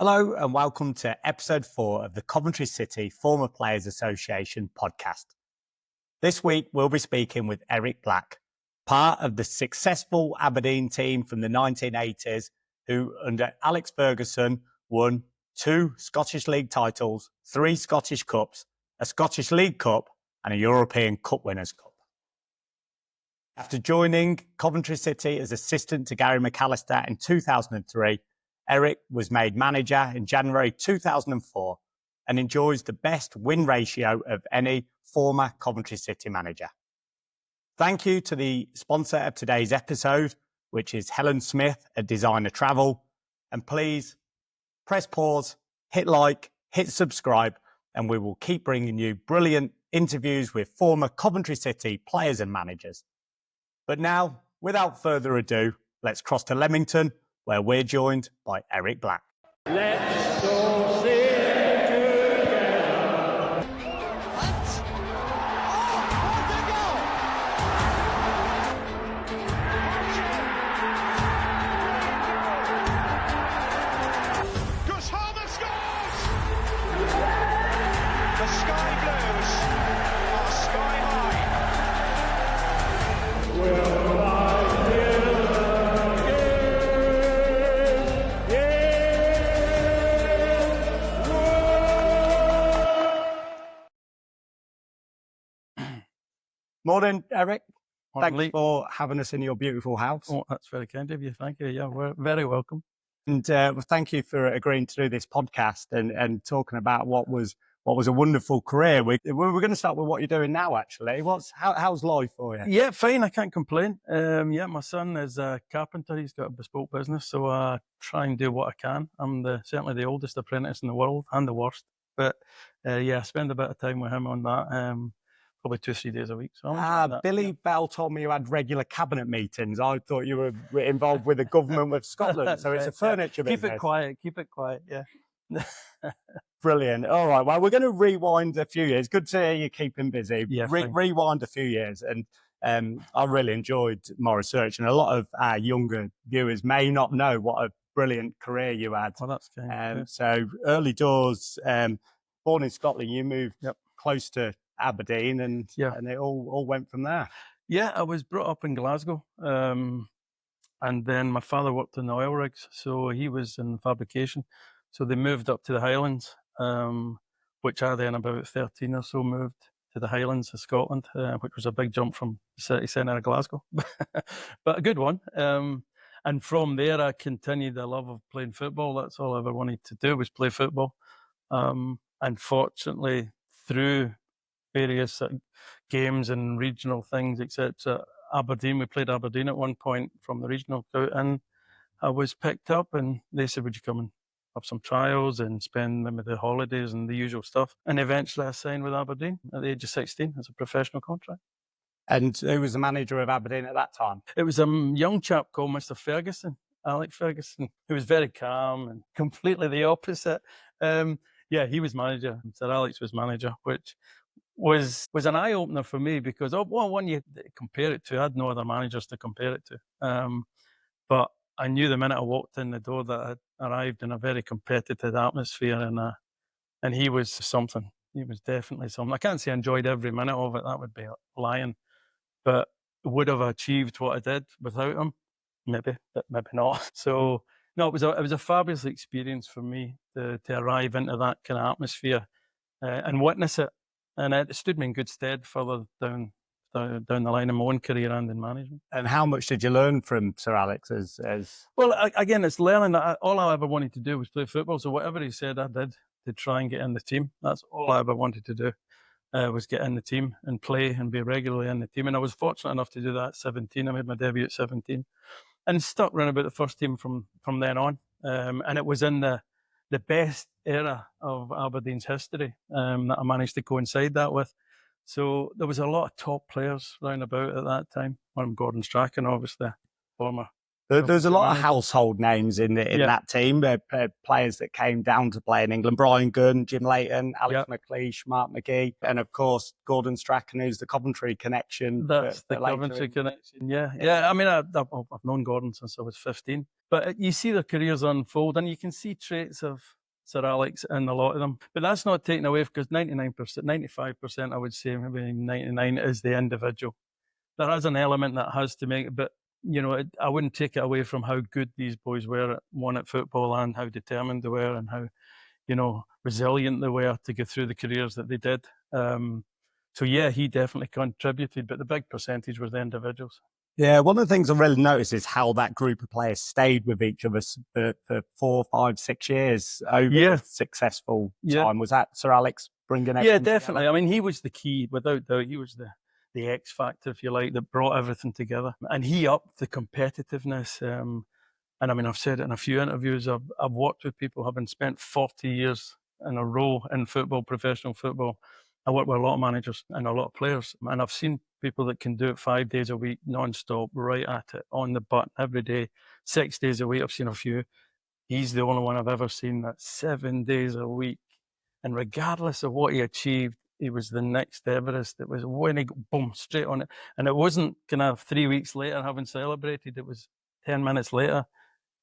Hello and welcome to episode 4 of the Coventry City Former Players Association podcast. This week we'll be speaking with Eric Black, part of the successful Aberdeen team from the 1980s who under Alex Ferguson won 2 Scottish League titles, 3 Scottish Cups, a Scottish League Cup and a European Cup Winners' Cup. After joining Coventry City as assistant to Gary McAllister in 2003, Eric was made manager in January 2004 and enjoys the best win ratio of any former Coventry City manager. Thank you to the sponsor of today's episode, which is Helen Smith at Designer Travel. And please press pause, hit like, hit subscribe, and we will keep bringing you brilliant interviews with former Coventry City players and managers. But now, without further ado, let's cross to Leamington, where we're joined by Eric Black. Let's all sing together. Hunt. Oh, what a goal! Gus Harmer scores! The Sky Blues are sky high. Morning, Eric. Morning, Thanks Lee. for having us in your beautiful house. Oh, that's very kind of you. Thank you. Yeah, we're very welcome. And thank you for agreeing to do this podcast and talking about what was a wonderful career. We're going to start with what you're doing now, actually. How's life for you? Yeah, fine. I can't complain. My son is a carpenter. He's got a bespoke business, so I try and do what I can. I'm certainly the oldest apprentice in the world and the worst. But I spend a bit of time with him on that. Probably 2-3 days a week. So Billy Bell told me you had regular cabinet meetings. I thought you were involved with the government of Scotland, so it's a furniture business. Keep it quiet, yeah. Brilliant. All right, well, we're going to rewind a few years. Good to hear you keeping busy. Yeah, rewind a few years. And I really enjoyed my research, and a lot of our younger viewers may not know what a brilliant career you had. Well, that's kind. So early doors, born in Scotland, you moved close to Aberdeen, and it all went from there. Yeah, I was brought up in Glasgow, and then my father worked in the oil rigs, so he was in fabrication. So they moved up to the Highlands, which I then about 13 or so moved to the Highlands of Scotland, which was a big jump from the city centre of Glasgow, but a good one. And from there, I continued the love of playing football. That's all I ever wanted to do was play football. And fortunately, through various games and regional things, etc. Aberdeen, we played Aberdeen at one point from the regional out, and I was picked up and they said, would you come and have some trials and spend maybe the holidays and the usual stuff? And eventually I signed with Aberdeen at the age of 16 as a professional contract. And who was the manager of Aberdeen at that time? It was a young chap called Mr. Ferguson, Alex Ferguson, who was very calm and completely the opposite. He was manager. Sir Alex was manager, which was an eye-opener for me because, one you compare it to, I had no other managers to compare it to. But I knew the minute I walked in the door that I'd arrived in a very competitive atmosphere, and he was something. He was definitely something. I can't say I enjoyed every minute of it. That would be lying. But would have achieved what I did without him? Maybe, but maybe not. So, no, it was a fabulous experience for me to arrive into that kind of atmosphere and witness it. And it stood me in good stead further down the line in my own career and in management. And how much did you learn from Sir Alex? Well, again, it's learning. All I ever wanted to do was play football. So whatever he said, I did to try and get in the team. That's all I ever wanted to do, was get in the team and play and be regularly in the team. And I was fortunate enough to do that at 17. I made my debut at 17 and stuck around about the first team from then on. And it was in the best era of Aberdeen's history that I managed to coincide that with. So there was a lot of top players round about at that time. One of them, Gordon Strachan, obviously, former There's a lot of household names in that team. Players that came down to play in England: Brian Gunn, Jim Leighton, Alex McLeish, Mark McGee, and of course Gordon Strachan, who's the Coventry connection. That's the Coventry connection. Yeah. I mean, I've known Gordon since I was 15, but you see their careers unfold, and you can see traits of Sir Alex in a lot of them. But that's not taken away, because 99%, 95%, I would say, maybe 99, is the individual. There is an element that has to make it, but I wouldn't take it away from how good these boys were at football, and how determined they were, and how, resilient they were to go through the careers that they did. So yeah, he definitely contributed, but the big percentage was the individuals. Yeah, one of the things I really noticed is how that group of players stayed with each other for 4, 5, 6 years over a successful time. Was that Sir Alex bringing everything Yeah, definitely. together? I mean, he was the key, without doubt. He was the X factor, if you like, that brought everything together. And he upped the competitiveness. And I mean, I've said it in a few interviews. I've worked with people having spent 40 years in a row in football, professional football. I work with a lot of managers and a lot of players, and I've seen people that can do it 5 days a week, non-stop, right at it, on the button, every day, 6 days a week. I've seen a few. He's the only one I've ever seen that 7 days a week. And regardless of what he achieved, he was the next Everest. It was winning, boom, straight on it. And it wasn't kind of 3 weeks later having celebrated. It was 10 minutes later,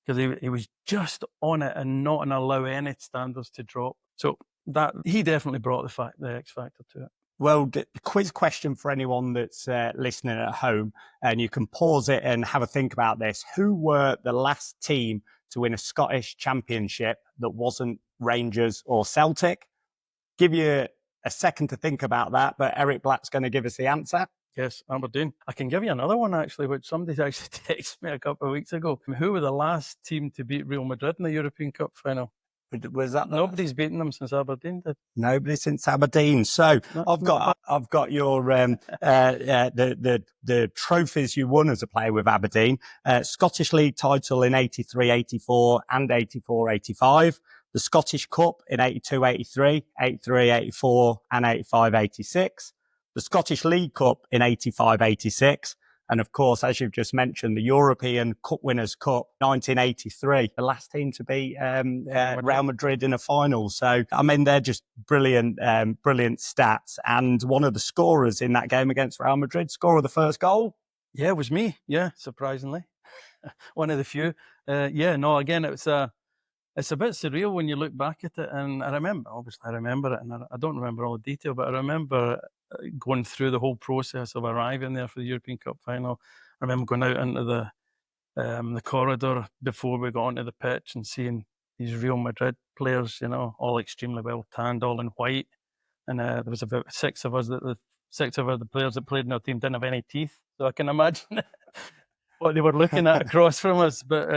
because he was just on it and not going to allow any standards to drop. So that he definitely brought the X factor to it. Well, the quiz question for anyone that's listening at home, and you can pause it and have a think about this. Who were the last team to win a Scottish championship that wasn't Rangers or Celtic? Give you a second to think about that, but Eric Black's going to give us the answer. Yes, Aberdeen. I can give you another one, actually, which somebody actually texted me a couple of weeks ago. Who were the last team to beat Real Madrid in the European Cup final? Was that Nobody's beaten them since Aberdeen did. Nobody since Aberdeen. So I've got your the trophies you won as a player with Aberdeen. Scottish League title in 83, 84 and 84, 85. The Scottish Cup in 82, 83, 83, 84 and 85, 86. The Scottish League Cup in 85, 86. And of course, as you've just mentioned, the European Cup Winners' Cup, 1983, the last team to beat Real Madrid in a final. So, I mean, they're just brilliant stats. And one of the scorers in that game against Real Madrid, scorer of the first goal. Yeah, it was me. Yeah, surprisingly. One of the few. Again, it's a bit surreal when you look back at it. And I remember it, and I don't remember all the detail, but I remember going through the whole process of arriving there for the European Cup final. I remember going out into the corridor before we got onto the pitch and seeing these Real Madrid players, all extremely well tanned, all in white. And there was about 6 of us, the players that played in our team didn't have any teeth. So I can imagine what they were looking at across from us. But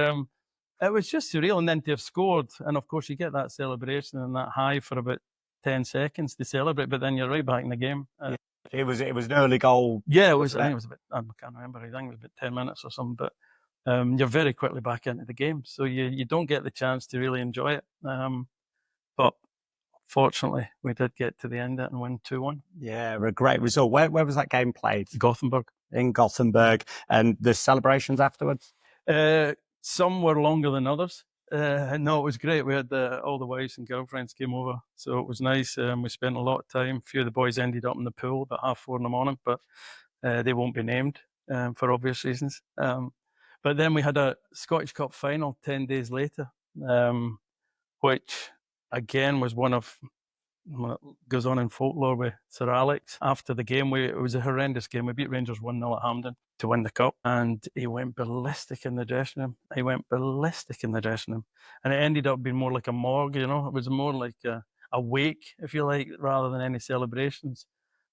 it was just surreal. And then to have scored, and of course you get that celebration and that high for about 10 seconds to celebrate, but then you're right back in the game. It was an early goal. Yeah, it was. I think it was I can't remember. I think it was about 10 minutes or something. But you're very quickly back into the game, so you don't get the chance to really enjoy it. But fortunately, we did get to the end of it and win 2-1. Yeah, a great result. Where was that game played? Gothenburg. In Gothenburg, and the celebrations afterwards. Some were longer than others. No, it was great. We had all the wives and girlfriends came over, so it was nice. We spent a lot of time. A few of the boys ended up in the pool about 4:30 in the morning, but they won't be named for obvious reasons. But then we had a Scottish Cup final 10 days later, which again was one of what goes on in folklore with Sir Alex. After the game, it was a horrendous game. We beat Rangers 1-0 at Hampden to win the cup, and he went ballistic in the dressing room. And it ended up being more like a morgue, It was more like a wake, if you like, rather than any celebrations.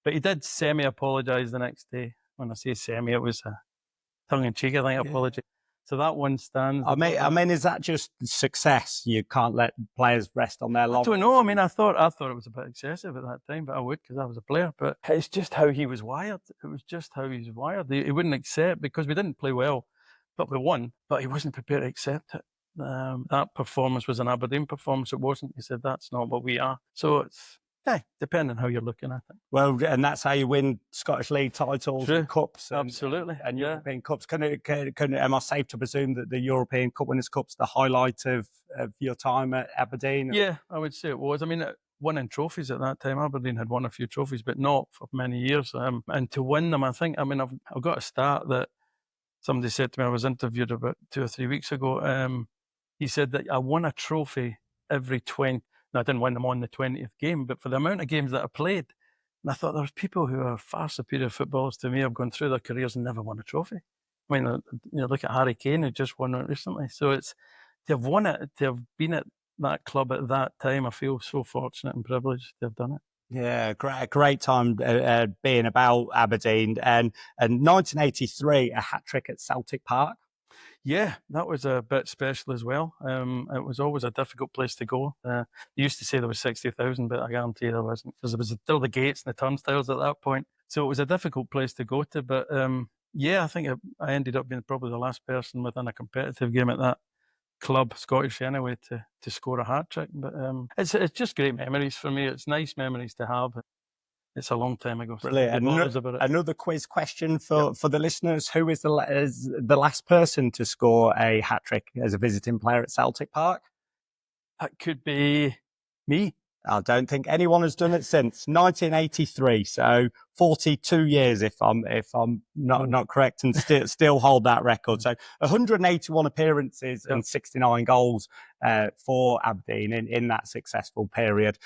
But he did semi-apologise the next day. When I say semi, it was a tongue-in-cheek, I think, apology. So that one stands. I mean, is that just success? You can't let players rest on their laurels. I don't know. I mean, I thought it was a bit excessive at that time, but I would, because I was a player. But it's just how he was wired. It was just how he was wired. He wouldn't accept, because we didn't play well, but we won. But he wasn't prepared to accept it. That performance was an Aberdeen performance. It wasn't. He said, "That's not what we are." So Yeah, depending how you're looking at it. Well, and that's how you win Scottish League titles, True. and cups, Absolutely, and yeah. European cups. Am I safe to presume that the European Cup Winners' Cup's the highlight of your time at Aberdeen? Yeah, I would say it was. I mean, winning trophies at that time, Aberdeen had won a few trophies, but not for many years. And to win them, I've got a stat that somebody said to me. I was interviewed about 2 or 3 weeks ago. He said that I won a trophy every 20. Now, I didn't win them on the 20th game, but for the amount of games that I played, and I thought there's people who are far superior footballers to me have gone through their careers and never won a trophy. I mean, look at Harry Kane, who just won it recently. So it's to have won it, to have been at that club at that time, I feel so fortunate and privileged to have done it. Yeah, great time being about Aberdeen. And 1983, a hat trick at Celtic Park. Yeah, that was a bit special as well. It was always a difficult place to go. They used to say there was 60,000, but I guarantee there wasn't, because there was still the gates and the turnstiles at that point. So it was a difficult place to go to. But yeah, I think I ended up being probably the last person within a competitive game at that club, Scottish anyway, to score a hat trick. But it's just great memories for me. It's nice memories to have. It's a long time ago. Brilliant. Another quiz question for the listeners. Who is the last person to score a hat trick as a visiting player at Celtic Park? That could be me. I don't think anyone has done it since 1983. So 42 years, if I'm not correct, and still hold that record. So 181 appearances and 69 goals for Aberdeen in that successful period.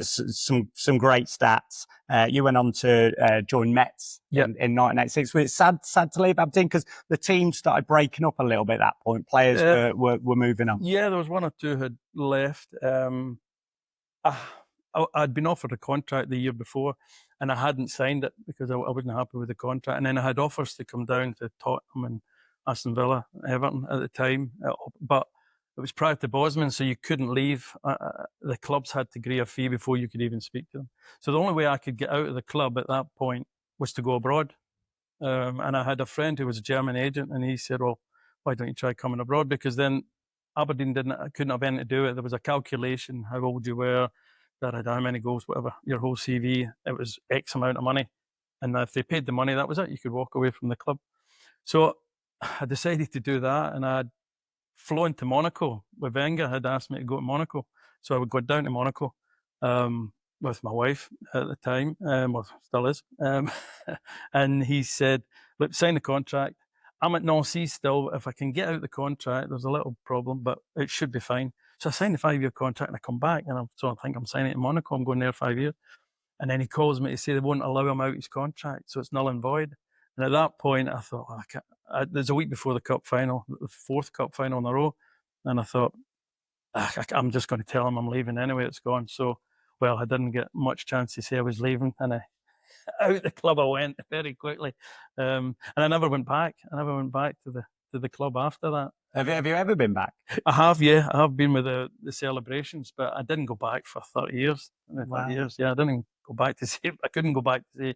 Some great stats. You went on to join Metz in 1986. It's sad to leave Aberdeen because the team started breaking up a little bit at that point. Players were moving on. Yeah, there was one or two had left. I'd been offered a contract the year before, and I hadn't signed it because I wasn't happy with the contract. And then I had offers to come down to Tottenham and Aston Villa, Everton at the time, but it was prior to Bosman, so you couldn't leave. The clubs had to agree a fee before you could even speak to them. So the only way I could get out of the club at that point was to go abroad. And I had a friend who was a German agent, and he said, "Well, why don't you try coming abroad?" Because then Aberdeen couldn't have anything to do with it. There was a calculation, how old you were, how many goals, whatever, your whole CV. It was X amount of money. And if they paid the money, that was it. You could walk away from the club. So I decided to do that, and I'd flown to Monaco with Wenger, had asked me to go to Monaco. So I would go down to Monaco with my wife at the time, well, still is. And he said, "Look, sign the contract. I'm at Nancy still. If I can get out the contract, there's a little problem, but it should be fine." So I signed a 5-year contract and I come back, and I think I'm signing it in Monaco. I'm going there 5 years. And then he calls me to say they won't allow him out his contract, so it's null and void. And at that point, I thought, there's a week before the cup final, the 4th cup final in a row. And I thought, I'm just going to tell him I'm leaving anyway, it's gone. So, well, I didn't get much chance to say I was leaving, and out the club I went very quickly. And I never went back. I never went back to the club after that. Have you ever been back? I have, yeah. I have been with the celebrations, but I didn't go back for 30 years. Wow. 30 years, yeah. I didn't go back to see. I couldn't go back to see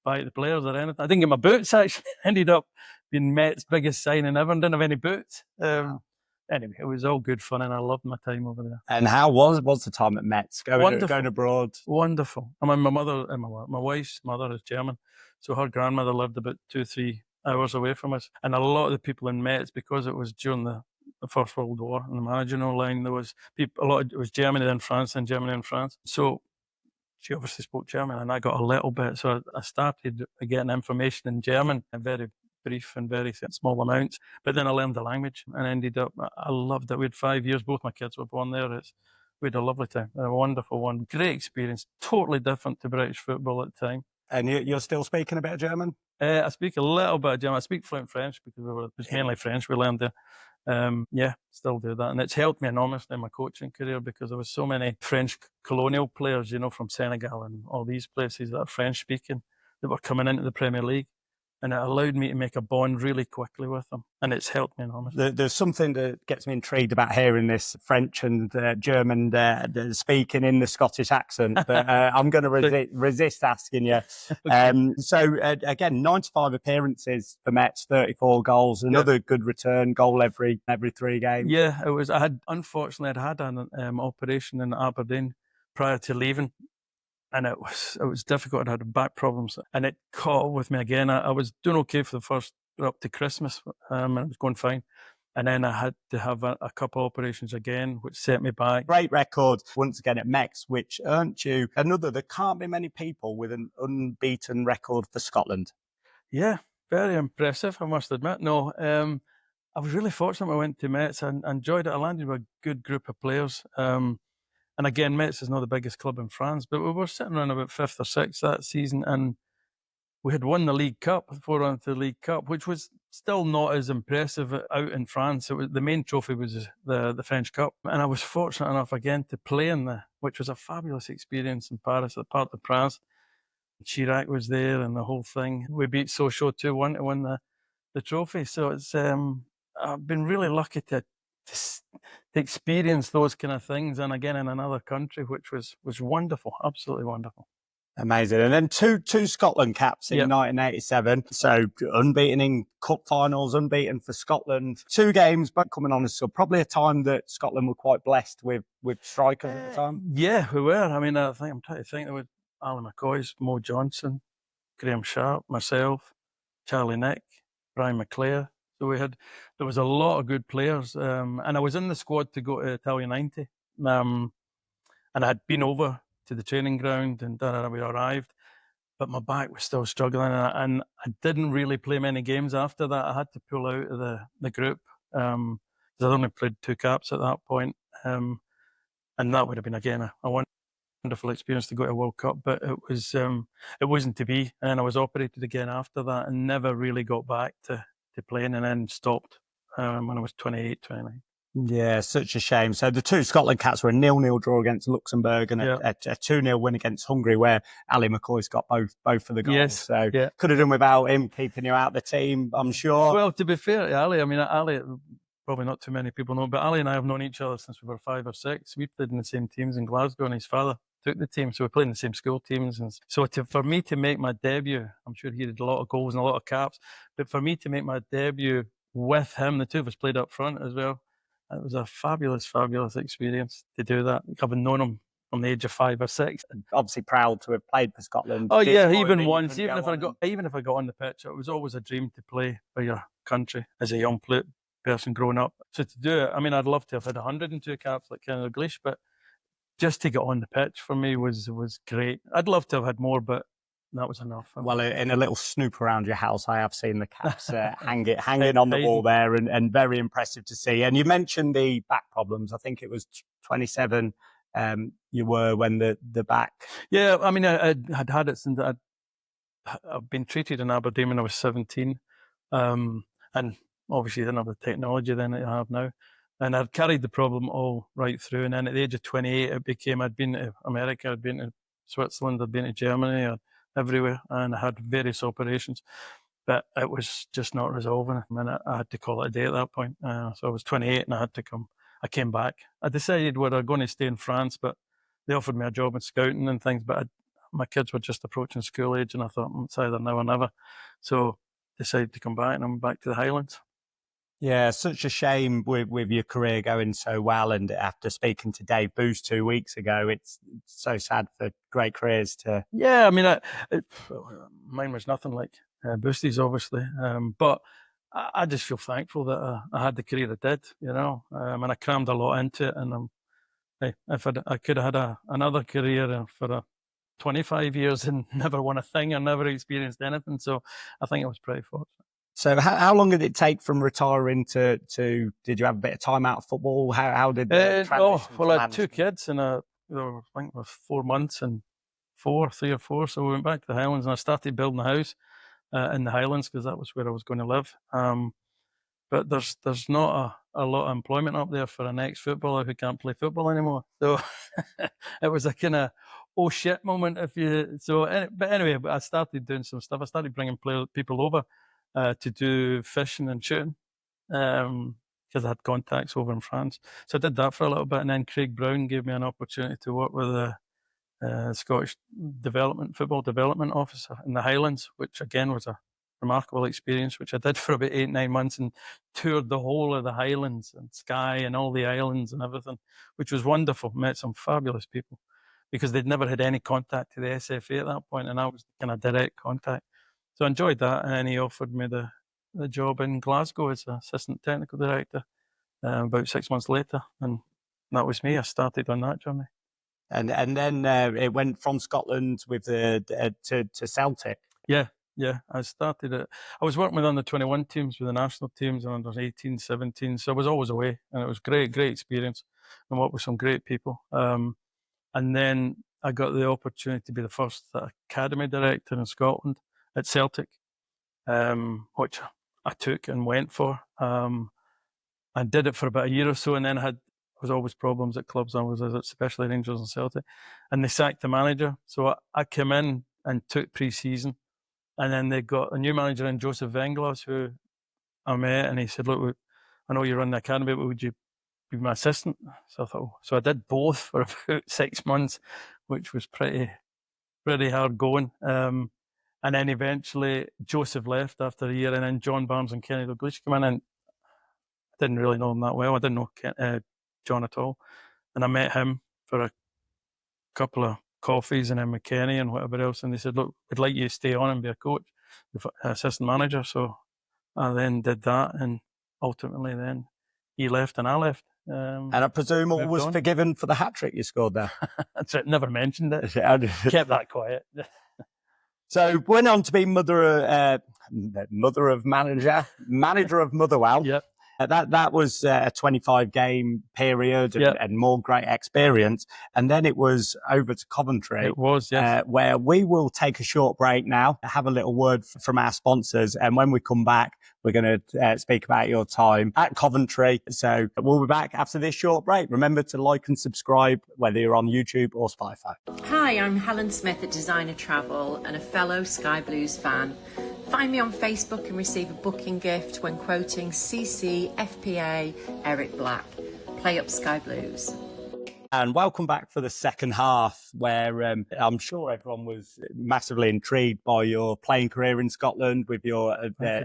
buy the players or anything. I didn't get my boots, actually. Ended up being Met's biggest signing ever, and didn't have any boots. Anyway, it was all good fun, and I loved my time over there. And how was the time at Metz, going abroad? Wonderful. I mean, my wife's mother is German, so her grandmother lived about 2-3 hours away from us. And a lot of the people in Metz, because it was during the First World War and the Managerial line, there was people, it was Germany then France and Germany and France. So she obviously spoke German, and I got a little bit. So I started getting information in German, and very brief and very small amounts. But then I learned the language and ended up, I loved it. We had 5 years. Both my kids were born there. We had a lovely time, a wonderful one. Great experience, totally different to British football at the time. And you're still speaking a bit of German? I speak a little bit of German. I speak fluent French because it was mainly French we learned there. Yeah, still do that. And it's helped me enormously in my coaching career because there was so many French colonial players, from Senegal and all these places that are French speaking that were coming into the Premier League. And it allowed me to make a bond really quickly with them. And it's helped me enormously. There's something that gets me intrigued about hearing this French and German speaking in the Scottish accent, but I'm going to resist asking you. Okay. So again, 95 appearances for Metz, 34 goals, another good return, goal every 3 games. Yeah, it was. Unfortunately, I'd had an operation in Aberdeen prior to leaving. and it was difficult. I had back problems, and it caught up with me again. I was doing okay for the first up to Christmas, and it was going fine. And then I had to have a couple operations again, which set me back. Great record once again at Mex, which earned you another. There can't be many people with an unbeaten record for Scotland. Yeah, very impressive, I must admit. No, I was really fortunate I went to Metz and enjoyed it. I landed with a good group of players. And again, Metz is not the biggest club in France, but we were sitting around about 5th or 6th that season, and we had won the League Cup, 4 to the League Cup, which was still not as impressive out in France. It was, the main trophy was the French Cup. And I was fortunate enough again to play in which was a fabulous experience in Paris, at Parc des Princes. Chirac was there and the whole thing. We beat Sochaux 2-1 to win the trophy. So it's I've been really lucky to experience those kind of things, and again in another country, which was wonderful, absolutely wonderful. Amazing. And then two Scotland caps in 1987. So unbeaten in cup finals, unbeaten for Scotland. 2 games, but coming on as so probably a time that Scotland were quite blessed with strikers at the time. Yeah, we were. I mean, I'm trying to think. There was Alan McCoy's, Mo Johnson, Graham Sharp, myself, Charlie Nick, Brian McClare. So there was a lot of good players. And I was in the squad to go to Italia 90. And I had been over to the training ground and we arrived, but my back was still struggling, and I didn't really play many games after that. I had to pull out of the group because I'd only played 2 caps at that point. And that would have been, again, a wonderful experience to go to a World Cup, but it wasn't to be. And I was operated again after that and never really got back to playing, and then stopped when I was 28, 29. Yeah, such a shame. So the 2 Scotland caps were a 0-0 draw against Luxembourg and a 2-0 win against Hungary, where Ali McCoy's got both of the goals. Yes, so could have done without him keeping you out the team, I'm sure. Well, to be fair to Ali, I mean, Ali, probably not too many people know, but Ali and I have known each other since we were 5 or 6. We played in the same teams in Glasgow, and his father took the team, so we played in the same school teams. And so for me to make my debut, I'm sure he did a lot of goals and a lot of caps, but for me to make my debut with him, the 2 of us played up front as well. It was a fabulous, fabulous experience to do that. Having known him from the age of 5 or 6. Obviously proud to have played for Scotland. Oh yeah, even once, even if I got on the pitch, it was always a dream to play for your country as a young person growing up. So to do it, I mean, I'd love to have had 102 caps like Ken Dalglish, but just to get on the pitch for me was great. I'd love to have had more, but that was enough. Well, in a little snoop around your house, I have seen the caps hanging on the wall there, and very impressive to see. And you mentioned the back problems. I think it was 27 you were when the back. Yeah, I mean, I had it since I've been treated in Aberdeen when I was 17, and obviously didn't have the technology then that I have now. And I'd carried the problem all right through. And then at the age of 28, it became, I'd been to America, I'd been to Switzerland, I'd been to Germany, everywhere, and I had various operations, but it was just not resolving. I mean, I had to call it a day at that point. So I was 28 and I came back. I decided whether I'm going to stay in France, but they offered me a job in scouting and things, but my kids were just approaching school age, and I thought, it's either now or never. So decided to come back, and I'm back to the Highlands. Yeah, such a shame with your career going so well. And after speaking to Dave Booth 2 weeks ago, it's so sad for great careers to. Yeah, I mean, mine was nothing like Boostie's, obviously. But I just feel thankful that I had the career I did, and I crammed a lot into it. And if I could have had another career for 25 years and never won a thing or never experienced anything. So I think I was pretty fortunate. So how long did it take from retiring to did you have a bit of time out of football? How did the transition? Well, I had 2 kids, and I think it was 4 months and 3 or 4. So we went back to the Highlands, and I started building a house in the Highlands because that was where I was going to live. But there's not a lot of employment up there for an ex-footballer who can't play football anymore. So it was a kind of oh shit moment. But anyway, I started doing some stuff. I started bringing people over to do fishing and shooting because I had contacts over in France. So I did that for a little bit, and then Craig Brown gave me an opportunity to work with the Scottish Football Development Officer in the Highlands, which again was a remarkable experience, which I did for about 8-9 months and toured the whole of the Highlands and Skye and all the islands and everything, which was wonderful. Met some fabulous people. because they'd never had any contact to the SFA at that point, and I was kind of direct contact. So I enjoyed that, and then he offered me the job in Glasgow as assistant technical director about 6 months later, and that was me. I started on that journey. And then it went from Scotland with to Celtic. Yeah, I started it. I was working with under 21 teams, with the national teams, and under 18, 17. So I was always away, and it was great experience, and worked with some great people. And then I got the opportunity to be the first academy director in Scotland at Celtic, which I took and went for. I did it for about a year or so, and then was always problems at clubs I was at, especially Rangers and Celtic, and they sacked the manager. So I came in and took pre-season. And then they got a new manager in Joseph Venglos, who I met, and he said, "Look, I know you run the academy, but would you be my assistant?" So I thought, so I did both for about 6 months, which was pretty hard going. And then eventually Joseph left after a year, and then John Barnes and Kenny Dalglish came in, and I didn't really know him that well. I didn't know John at all, and I met him for a couple of coffees and then McKenny and whatever else, and they said, "Look, we'd like you to stay on and be a coach, assistant manager." So I then did that, and ultimately then he left and I left. And I presume all was forgiven for the hat-trick you scored there. That's it, never mentioned it. Kept that quiet. So went on to be manager of Motherwell. Yep. That was a 25-game period and more great experience. And then it was over to Coventry. It was, yes. Where we will take a short break now, have a little word from our sponsors. And when we come back, we're going to speak about your time at Coventry. So we'll be back after this short break. Remember to like and subscribe, whether you're on YouTube or Spotify. Hi, I'm Helen Smith at Designer Travel and a fellow Sky Blues fan. Find me on Facebook and receive a booking gift when quoting CCFPA Eric Black. Play up Sky Blues. And welcome back for the second half, where I'm sure everyone was massively intrigued by your playing career in Scotland with your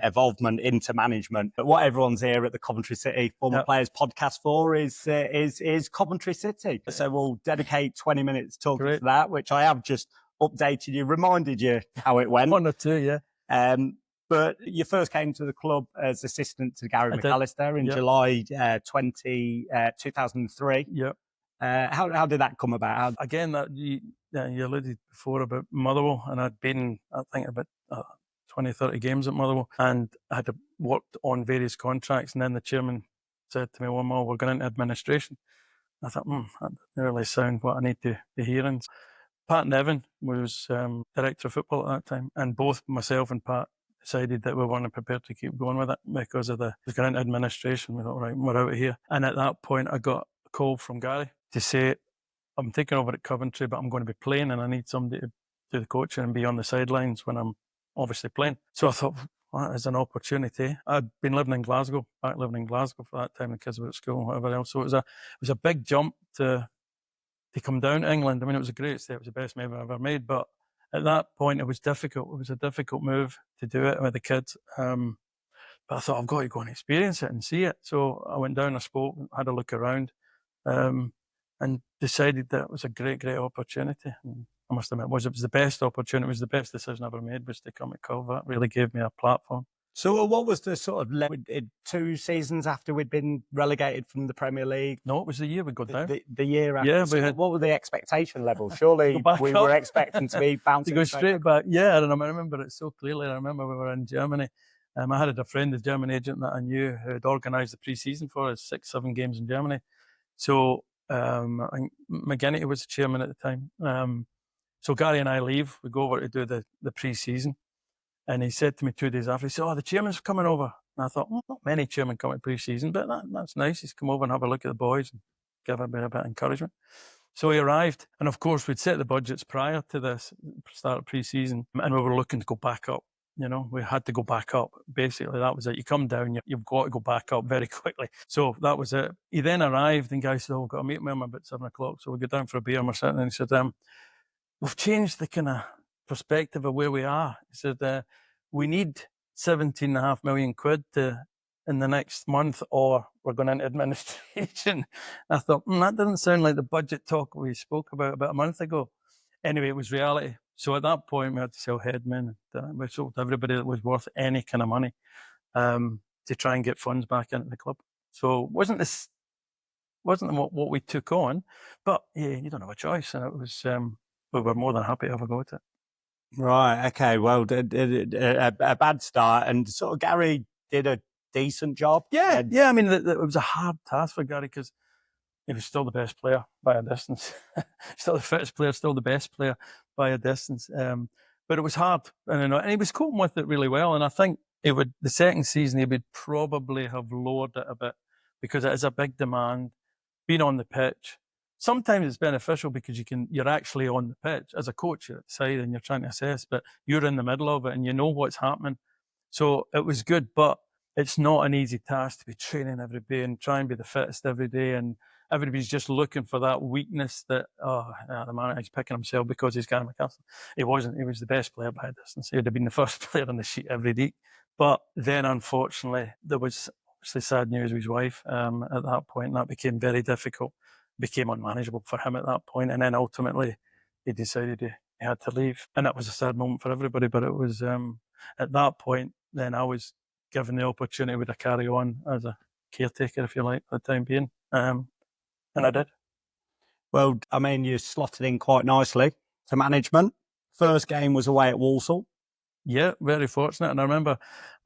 involvement into management. But what everyone's here at the Coventry City Former Players Podcast for is Coventry City. So we'll dedicate 20 minutes talking to that, which I have just updated you, reminded you how it went. 1 or 2, yeah. But you first came to the club as assistant to Gary McAllister in July 2003. Yep. How did that come about? Again, you alluded before about Motherwell, and I'd been, I think, about 20, 30 games at Motherwell, and I had worked on various contracts, and then the chairman said to me, "Well, Mo, we're going into administration." I thought, that doesn't really sound what I need to be hearing. Pat Nevin was director of football at that time, and both myself and Pat decided that we weren't prepared to keep going with it because of the current administration. We thought, right, we're out of here. And at that point, I got a call from Gary to say, "I'm taking over at Coventry, but I'm going to be playing, and I need somebody to do the coaching and be on the sidelines when I'm obviously playing." So I thought, well, that is an opportunity. I'd been living in Glasgow for that time. The kids were at school and whatever else. So it was a big jump to come down to England. I mean, it was a great step. It was the best move I ever made. But at that point, it was difficult. It was a difficult move to do it with the kids. But I thought, I've got to go and experience it and see it. So I went down, I spoke, had a look around, and decided that it was a great opportunity. And I must admit, it was the best opportunity. It was the best decision I ever made, was to come to Coventry. It really gave me a platform. So what was the sort of 2 seasons after we'd been relegated from the Premier League? No, it was the year we got down. The year after. Yeah, so what were the expectation levels? Surely we were expecting to be bouncing to go straight back. Yeah, and I remember it so clearly. I remember we were in Germany. I had a friend, a German agent that I knew, who had organised the pre-season for us, 6-7 games in Germany. So I think McGinnity was the chairman at the time. So Gary and I leave. We go over to do the pre-season. And he said to me 2 days after, he said, "Oh, the chairman's coming over." And I thought, well, not many chairmen come to pre-season, but that's nice. He's come over and have a look at the boys and give a bit of encouragement. So he arrived. And of course, we'd set the budgets prior to this start of pre-season, and we were looking to go back up. You know, we had to go back up. Basically, that was it. You come down, you've got to go back up very quickly. So that was it. He then arrived, and Guy said, "Oh, we've got a meeting with him about 7 o'clock. So we go down for a beer, and we're sitting, and he said, "We've changed the kind of perspective of where we are." He said, "We need 17.5 million quid in the next month, or we're going into administration. I thought, that doesn't sound like the budget talk we spoke about a month ago. Anyway, it was reality. So at that point, we had to sell Headman. We sold everybody that was worth any kind of money to try and get funds back into the club. So wasn't what we took on, but yeah, you don't have a choice. And it was, we were more than happy to have a go at it. Right. Okay. Well, a bad start, and sort of Gary did a decent job. Yeah. I mean, it was a hard task for Gary because he was still the best player by a distance, still the fittest player, still the best player by a distance. But it was hard, and he was coping with it really well. And I think the second season he would probably have lowered it a bit because it is a big demand. Being on the pitch, sometimes it's beneficial because you're actually on the pitch as a coach. You're at the side and you're trying to assess, but you're in the middle of it and you know what's happening. So it was good, but it's not an easy task to be training every day and try and be the fittest every day. And everybody's just looking for that weakness that, the manager's picking himself because he's Gary McAllister. He wasn't. He was the best player by a distance. He would have been the first player on the sheet every week. But then, unfortunately, there was obviously sad news with his wife at that point, and that became very difficult. Became unmanageable for him at that point. And then ultimately, he decided he had to leave. And that was a sad moment for everybody. But it was, at that point, then I was given the opportunity to carry on as a caretaker, if you like, for the time being. And I did. Well, I mean, you slotted in quite nicely to management. First game was away at Walsall. Yeah, very fortunate. And I remember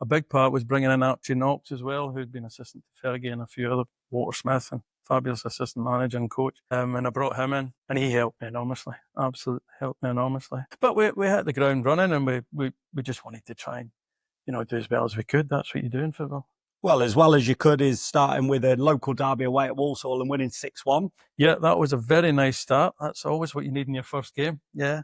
a big part was bringing in Archie Knox as well, who'd been assistant to Fergie and a few other, Walter Smith, and fabulous assistant manager and coach. And I brought him in, and he helped me enormously. Absolutely helped me enormously. But we hit the ground running, and we just wanted to try and, do as well as we could. That's what you do in football. Well, as well as you could is starting with a local derby away at Walsall and winning 6-1. Yeah, that was a very nice start. That's always what you need in your first game. Yeah.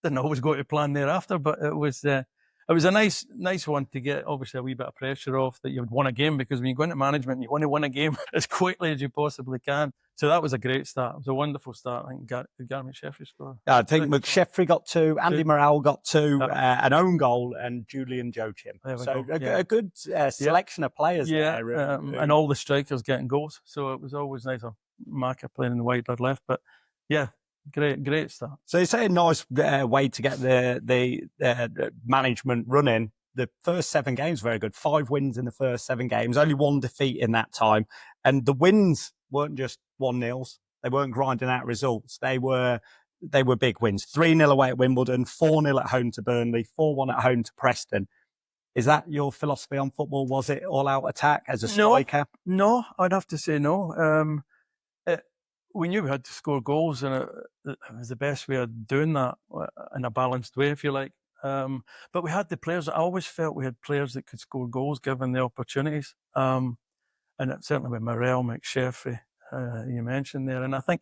Didn't always go to plan thereafter, but it was a nice one to get, obviously, a wee bit of pressure off that you would won a game, because when you go into management, you want to win a game as quickly as you possibly can. So that was a great start. It was a wonderful start. I think Gary McSheffrey scored. I think McSheffrey got 2, Andy Morrell got 2, an own goal, and Julian Joachim. So a good selection of players there. And all the strikers getting goals. So it was always nice. Marker playing in the wide left, but yeah. Great start. So it's a nice way to get the management running. The first 7 games, very good. 5 wins in the first 7 games, only 1 defeat in that time. And the wins weren't just 1-0s. They weren't grinding out results. They were big wins. 3-0 away at Wimbledon, 4-0 at home to Burnley, 4-1 at home to Preston. Is that your philosophy on football? Was it all-out attack as a striker? No, I'd have to say no. We knew we had to score goals, and it was the best way of doing that in a balanced way, if you like. But we had the players. I always felt we had players that could score goals given the opportunities. And certainly with Morrell, McSheffrey, you mentioned there. And I think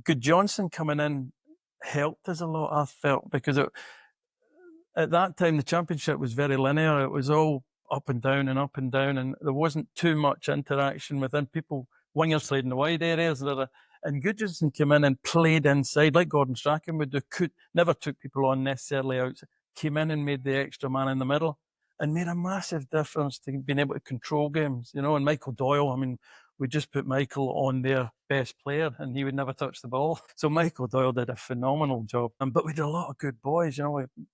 Good Johnson coming in helped us a lot, I felt, because at that time the Championship was very linear. It was all up and down, and there wasn't too much interaction within people. Wingers played in the wide areas, and Goodson came in and played inside, like Gordon Strachan would do. Never took people on necessarily outside. Came in and made the extra man in the middle, and made a massive difference to being able to control games. And Michael Doyle, I mean, we just put Michael on their best player, and he would never touch the ball. So Michael Doyle did a phenomenal job. But we did a lot of good boys.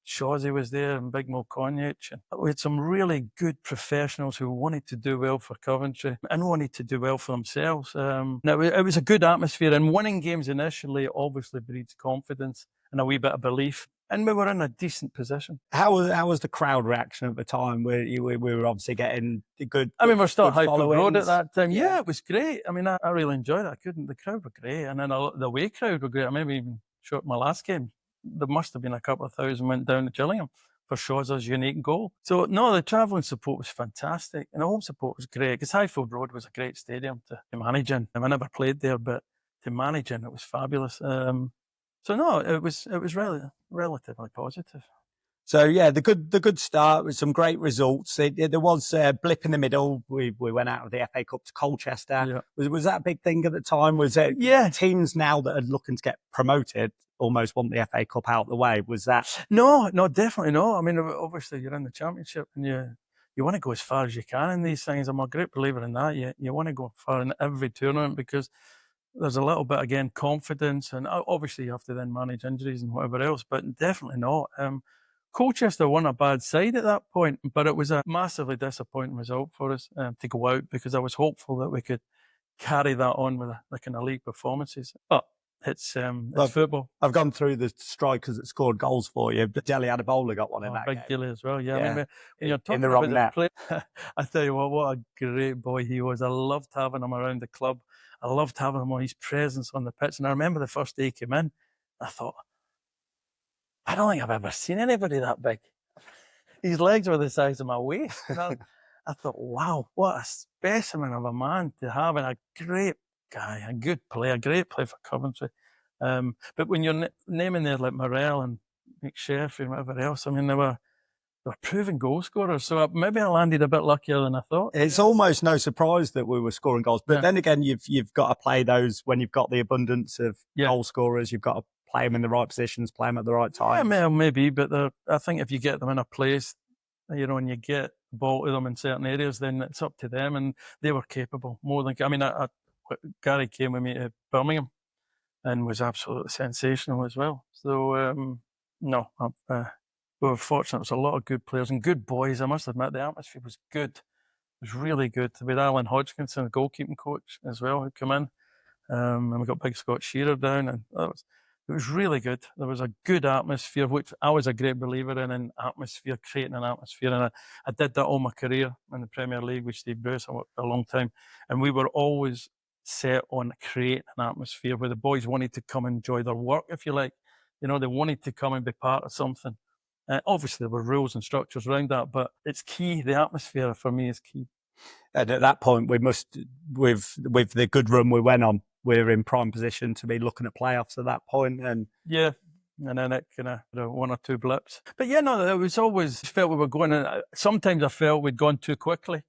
Shawsey was there, and Big Mo Konjic. And we had some really good professionals who wanted to do well for Coventry and wanted to do well for themselves. Now, it was a good atmosphere, and winning games initially obviously breeds confidence and a wee bit of belief. And we were in a decent position. How was the crowd reaction at the time? We were obviously getting good. I mean, we're still at Highfield Road at that time. Yeah, it was great. I mean, I really enjoyed it. The crowd were great. And then the away crowd were great. I maybe even showed my last game. There must have been a couple of thousand went down to Gillingham for Shaw's unique goal. So, no, the travelling support was fantastic. And the home support was great, because Highfield Road was a great stadium to manage in. I never played there, but to manage in, it was fabulous. So no, it was relatively positive. So yeah, the good start with some great results. There was a blip in the middle. We went out of the FA Cup to Colchester. Yeah. Was that a big thing at the time? Was it teams now that are looking to get promoted almost want the FA Cup out of the way? Was that? No, definitely no. I mean, obviously you're in the Championship and you you want to go as far as you can in these things. I'm a great believer in that. You want to go far in every tournament because there's a little bit, again, confidence, and obviously you have to then manage injuries and whatever else, but definitely not. Colchester weren't a bad side at that point, but it was a massively disappointing result for us to go out, because I was hopeful that we could carry that on with the kind of league performances. But it's football. I've gone through the strikers that scored goals for you, but Dele Adebola got one in that Big game. Dilly as well, yeah. Yeah. I mean, you're talking In the about wrong net. I tell you what a great boy he was. I loved having him around the club. I loved having him on his presence on the pitch. And I remember the first day he came in, I thought, I don't think I've ever seen anybody that big. His legs were the size of my waist. And I thought, wow, what a specimen of a man to have, and a great guy, a good player, great play for Coventry. But when you're naming there like Morel and McSheffrey and whatever else, I mean, they were proven goal scorers. So maybe I landed a bit luckier than I thought. It's almost no surprise that we were scoring goals. But then again, you've got to play those when you've got the abundance of goal scorers. You've got to play them in the right positions, play them at the right time. Yeah, maybe, but I think if you get them in a place, you know, and you get the ball to them in certain areas, then it's up to them, and they were capable more than. I mean, Gary came with me to Birmingham and was absolutely sensational as well. So we were fortunate. There was a lot of good players and good boys. I must admit, the atmosphere was good. It was really good. With Alan Hodgkinson, the goalkeeping coach as well, who came in, and we got Big Scott Shearer down, and it was really good. There was a good atmosphere, which I was a great believer in atmosphere, creating an atmosphere. And I did that all my career in the Premier League with Steve Bruce. I worked for a long time. And we were always set on creating an atmosphere where the boys wanted to come and enjoy their work, if you like. You know, they wanted to come and be part of something. Obviously, there were rules and structures around that, but it's key. The atmosphere for me is key. And at that point, we must, with the good run we went on, we're in prime position to be looking at playoffs at that point. And yeah, and then it kind of one or two blips. But yeah, no, it was always felt we were going. Sometimes I felt we'd gone too quickly,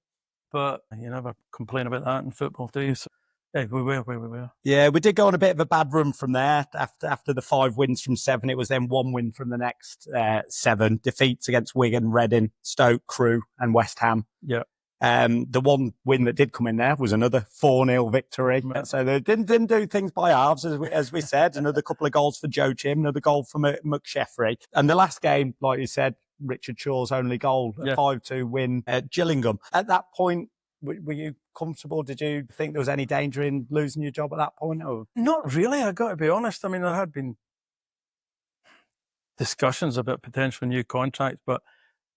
but you never complain about that in football, do you? So, yeah, we were where we were. Yeah, we did go on a bit of a bad run from there. After the 5 wins from 7, it was then 1 win from the next 7. Defeats against Wigan, Reading, Stoke, Crewe, and West Ham. Yeah. The one win that did come in there was another 4-0 victory. So they didn't do things by halves, as we said. Another couple of goals for Joe Chim, another goal for McSheffrey. And the last game, like you said, Richard Shaw's only goal, a 5-2 win at Gillingham. At that point, were you comfortable? Did you think there was any danger in losing your job at that point? Or? Not really, I got to be honest. I mean, there had been discussions about potential new contracts, but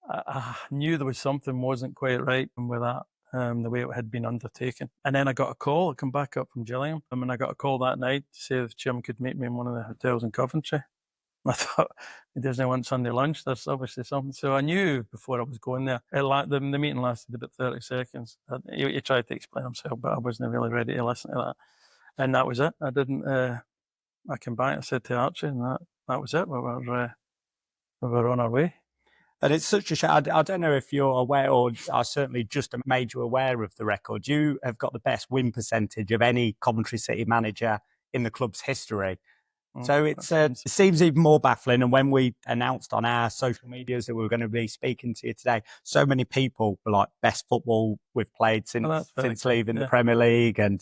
I knew there was something wasn't quite right with that, the way it had been undertaken. And then I got a call. I come back up from Gillingham. And I got a call that night to say if Jim could meet me in one of the hotels in Coventry. I thought, he doesn't want Sunday lunch. There's obviously something. So I knew before I was going there. The meeting lasted about 30 seconds. He tried to explain himself, but I wasn't really ready to listen to that. And that was it. I didn't. I came back. I said to Archie, and that was it. We were on our way. And it's such a shame. I don't know if you're aware, or are certainly just made you aware of the record. You have got the best win percentage of any Coventry City manager in the club's history. So it seems even more baffling. And when we announced on our social medias that we were going to be speaking to you today, so many people were like, best football we've played since leaving the Premier League. And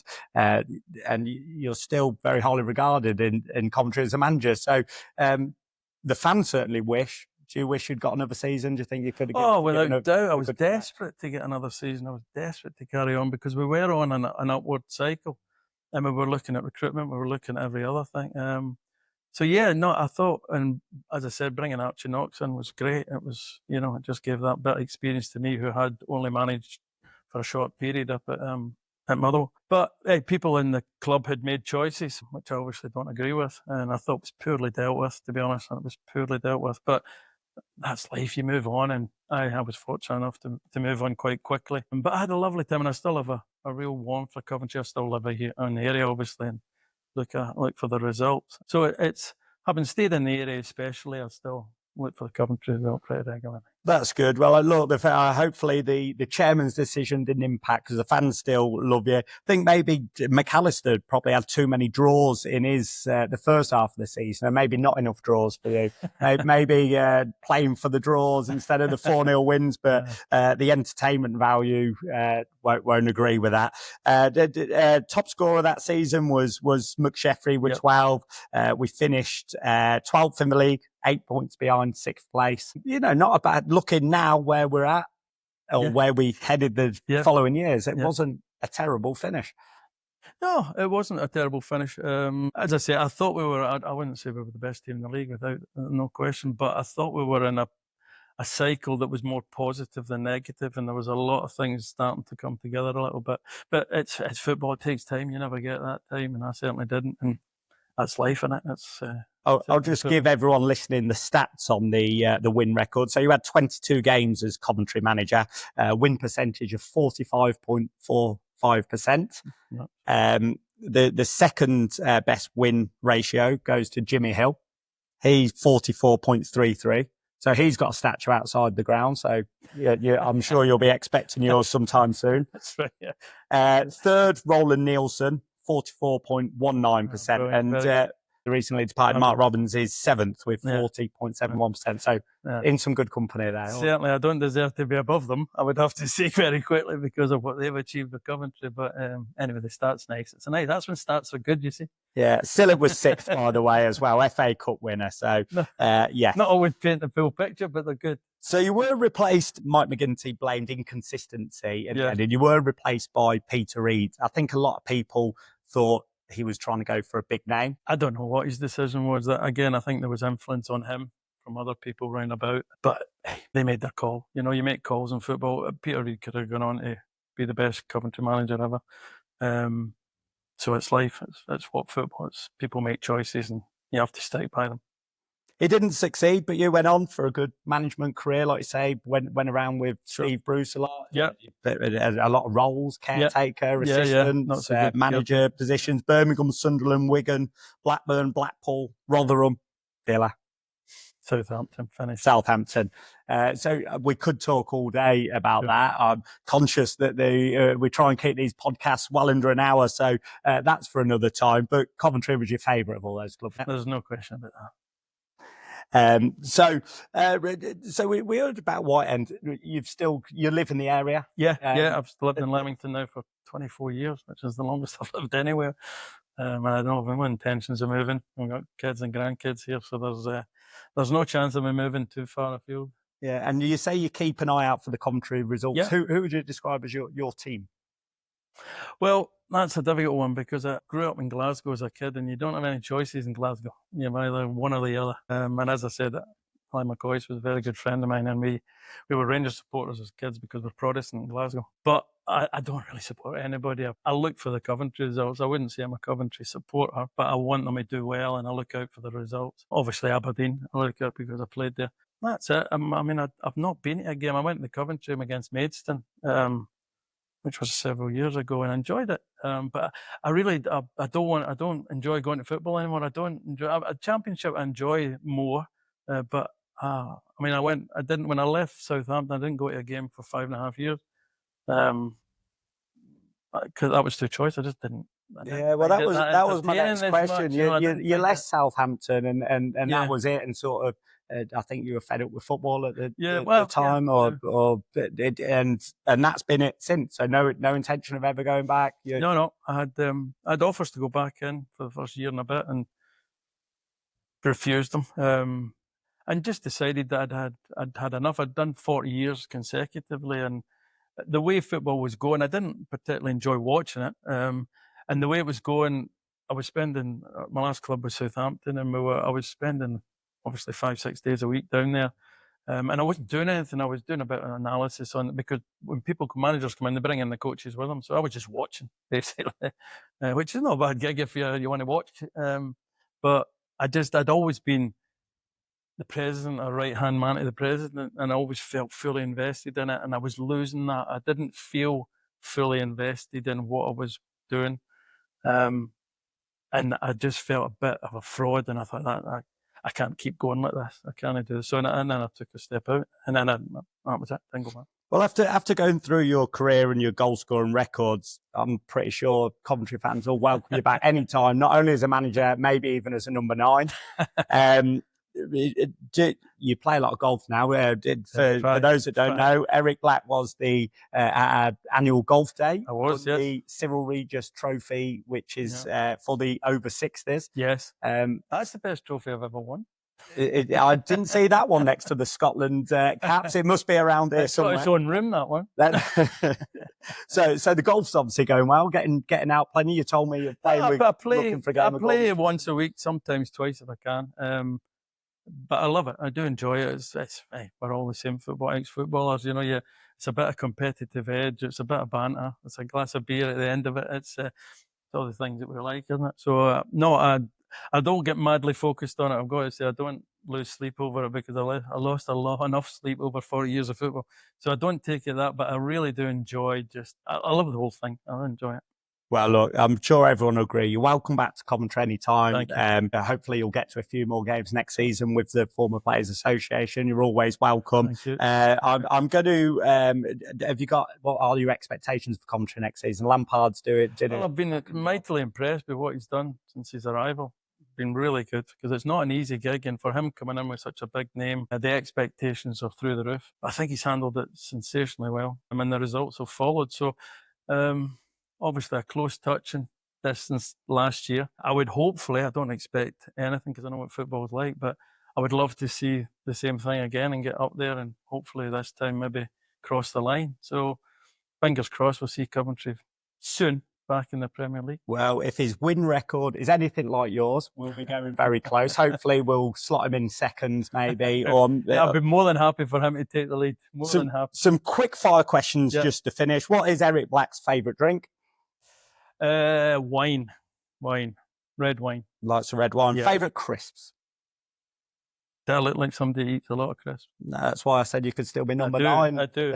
you're still very highly regarded in Coventry as a manager. So the fans certainly wish. Do you wish you'd got another season? Do you think you could have? Oh, without doubt. I was desperate to get another season. I was desperate to carry on because we were on an upward cycle. And we were looking at recruitment. We were looking at every other thing. I thought, and as I said, bringing Archie Knox in was great. It was, it just gave that bit of experience to me, who had only managed for a short period up at Motherwell. But people in the club had made choices, which I obviously don't agree with. And I thought it was poorly dealt with, to be honest. It was poorly dealt with. But that's life. You move on. And I was fortunate enough to move on quite quickly. But I had a lovely time, and I still have a real warmth for Coventry. I still live here in the area, obviously, and look for the results. So it's having stayed in the area especially, I still look for the Coventry result pretty regularly. That's good. Well, look, hopefully the chairman's decision didn't impact because the fans still love you. I think maybe McAllister probably had too many draws in his the first half of the season, and maybe not enough draws for you. Maybe playing for the draws instead of the 4-0 wins, but the entertainment value won't agree with that. The top scorer that season was McSheffrey with 12. We finished 12th in the league, 8 points behind 6th place. Not a bad looking now where we're at or where we headed the following years. It wasn't a terrible finish. No, it wasn't a terrible finish. As I say, I thought we were, I wouldn't say we were the best team in the league without no question, but I thought we were in a cycle that was more positive than negative, and there was a lot of things starting to come together a little bit. But it's football, it takes time. You never get that time, and I certainly didn't. And that's life, isn't it? I'll just give everyone listening the stats on the win record. So you had 22 games as Coventry manager, win percentage of 45.45%. The second best win ratio goes to Jimmy Hill. He's 44.33. So he's got a statue outside the ground. So I'm sure you'll be expecting yours sometime soon. That's right. Third, Roland Nielsen, 44.19%. And the recently departed Mark Robbins is 7th with 40.71%. So in some good company there. Certainly, I don't deserve to be above them, I would have to say very quickly, because of what they've achieved with Coventry. But anyway, the stats nice. It's nice. That's when stats are good, you see. Yeah, Sillett was 6th, by the way, as well. FA Cup winner. So, Not always paint the full picture, but they're good. So you were replaced, Mike McGinty blamed inconsistency, and you were replaced by Peter Reid. I think a lot of people thought he was trying to go for a big name. I don't know what his decision was. Again, I think there was influence on him from other people round about, but they made their call. You make calls in football. Peter Reid could have gone on to be the best Coventry manager ever. So it's life. It's what football is. People make choices and you have to stick by them. He didn't succeed, but you went on for a good management career, like you say, went around with Steve Bruce a lot. Yeah. A lot of roles, caretaker, assistants, manager positions, Birmingham, Sunderland, Wigan, Blackburn, Blackpool, Rotherham, Villa. Southampton finished. Southampton. So we could talk all day about that. I'm conscious that we try and keep these podcasts well under an hour, so that's for another time. But Coventry was your favourite of all those clubs. There's no question about that. So we heard about Whiteend. You live in the area? Yeah. I've lived in Leamington now for 24 years, which is the longest I've lived anywhere. And I don't have any intentions of moving. I've got kids and grandkids here, so there's no chance of me moving too far afield. Yeah, and you say you keep an eye out for the Coventry results. Yeah. Who would you describe as your team? Well, that's a difficult one because I grew up in Glasgow as a kid, and you don't have any choices in Glasgow. You're either one or the other. And as I said, Clyde McCoy was a very good friend of mine, and we were Rangers supporters as kids because we're Protestant in Glasgow. But I don't really support anybody. I look for the Coventry results. I wouldn't say I'm a Coventry supporter, but I want them to do well, and I look out for the results. Obviously, Aberdeen, I look out because I played there. That's it. I've not been at a game. I went to the Coventry game against Maidstone, which was several years ago, and I enjoyed it. But I don't enjoy going to football anymore. I don't enjoy a championship. I enjoy more, but when I left Southampton, I didn't go to a game for 5.5 years. Because that was the choice. I just didn't. That was my next question. You left Southampton, and that was it. And sort of, I think you were fed up with football at the time, and that's been it since. So no intention of ever going back. No. I had offers to go back in for the first year and a bit, and refused them. And just decided that I'd had enough. I'd done 40 years consecutively, and the way football was going, I didn't particularly enjoy watching it. And the way it was going, I was spending, my last club was Southampton, and I was spending obviously 5-6 days a week down there. And I wasn't doing anything. I was doing a bit of analysis on it, because when managers come in, they bring in the coaches with them. So I was just watching, basically, which is not a bad gig if you want to watch. But I'd always been the president, a right-hand man to the president, and I always felt fully invested in it, and I was losing that. I didn't feel fully invested in what I was doing. And I just felt a bit of a fraud, and I thought that I can't keep going like this. I can't do this. So, and then I took a step out, and then that was it. Didn't go back. Well, after going through your career and your goal scoring records, I'm pretty sure Coventry fans will welcome you back anytime, not only as a manager, maybe even as a number 9. You play a lot of golf now. For those that don't know, Eric Black was the annual golf day. I was, yes. The Cyril Regis Trophy, which is for the over 60s. Yes. That's the best trophy I've ever won. I didn't see that one next to the Scotland caps. It must be around here somewhere. It's got its own rim, that one. So the golf's obviously going well. Getting out plenty. You told me you're playing with. I play once a week, sometimes twice if I can. But I love it. I do enjoy it. We're all the same ex-footballers. You know, it's a bit of competitive edge. It's a bit of banter. It's a glass of beer at the end of it. It's all the things that we like, isn't it? So I don't get madly focused on it. I've got to say, I don't lose sleep over it because I lost enough sleep over 40 years of football. So I don't take it that, but I really do enjoy I love the whole thing. I enjoy it. Well, look, I'm sure everyone will agree. You're welcome back to Coventry anytime. Thank you. Hopefully you'll get to a few more games next season with the Former Players Association. You're always welcome. Thank you. I'm going to, what are your expectations for Coventry next season? Lampard's doing. Well, I've been mightily impressed with what he's done since his arrival. Been really good because it's not an easy gig, and for him coming in with such a big name, the expectations are through the roof. I think he's handled it sensationally well. I mean, the results have followed. So, obviously a close touch and distance last year. I don't expect anything because I know what football is like, but I would love to see the same thing again and get up there and hopefully this time maybe cross the line. So fingers crossed we'll see Coventry soon back in the Premier League. Well, if his win record is anything like yours, we'll be going very close. Hopefully we'll slot him in seconds maybe. I'd be more than happy for him to take the lead. More than happy. Some quick fire questions just to finish. What is Eric Black's favourite drink? Wine, red wine. Likes a red wine. Yeah. Favourite crisps? Do I look like somebody who eats a lot of crisps? No, that's why I said you could still be number 9. I do.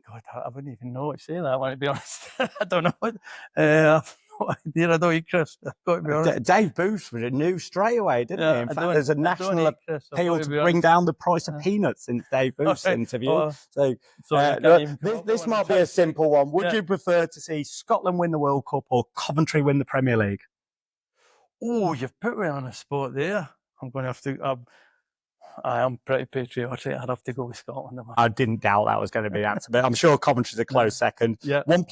God, I wouldn't even know what to say that one, to be honest. I don't know. I've no idea. I don't eat crisps. I've got to be honest. Dave Booth knew straight away, didn't he? In fact, there's a national appeal to bring down the price of peanuts since Dave Booth's interview. This might be a simple one. Would you prefer to see Scotland win the World Cup or Coventry win the Premier League? Oh, you've put me on a spot there. I'm going to have to... I am pretty patriotic. I'd have to go with Scotland. I didn't doubt that was going to be the answer, but I'm sure Coventry's a close second. Yeah. One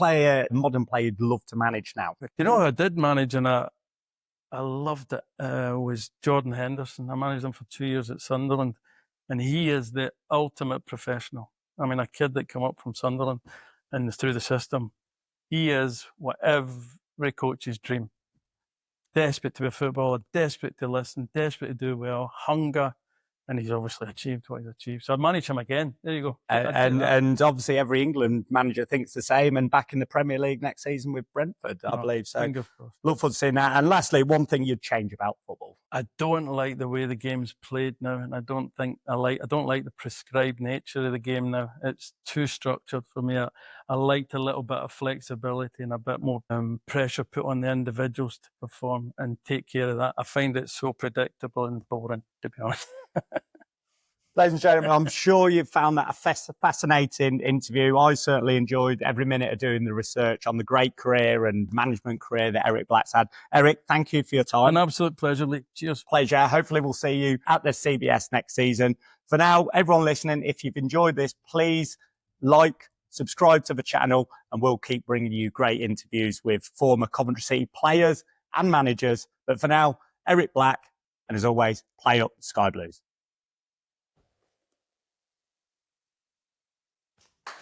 modern player you'd love to manage now? You know, I did manage and I loved it, was Jordan Henderson. I managed him for 2 years at Sunderland, and he is the ultimate professional. I mean, a kid that came up from Sunderland and through the system, he is what every coach's dream. Desperate to be a footballer, desperate to listen, desperate to do well, hunger. And he's obviously achieved what he's achieved. So I'd manage him again. There you go. And obviously every England manager thinks the same, and back in the Premier League next season with Brentford, I believe. So look forward to seeing that. And lastly, one thing you'd change about football? I don't like the way the game's played now, and I don't like the prescribed nature of the game now. It's too structured for me. I liked a little bit of flexibility and a bit more pressure put on the individuals to perform and take care of that. I find it so predictable and boring, to be honest. Ladies and gentlemen, I'm sure you've found that a fascinating interview. I certainly enjoyed every minute of doing the research on the great career and management career that Eric Black's had. Eric, thank you for your time. An absolute pleasure, Lee. Cheers. Pleasure. Hopefully we'll see you at the CBS next season. For now, everyone listening, if you've enjoyed this, please like, subscribe to the channel, and we'll keep bringing you great interviews with former Coventry City players and managers. But for now, Eric Black, and as always, play up Sky Blues.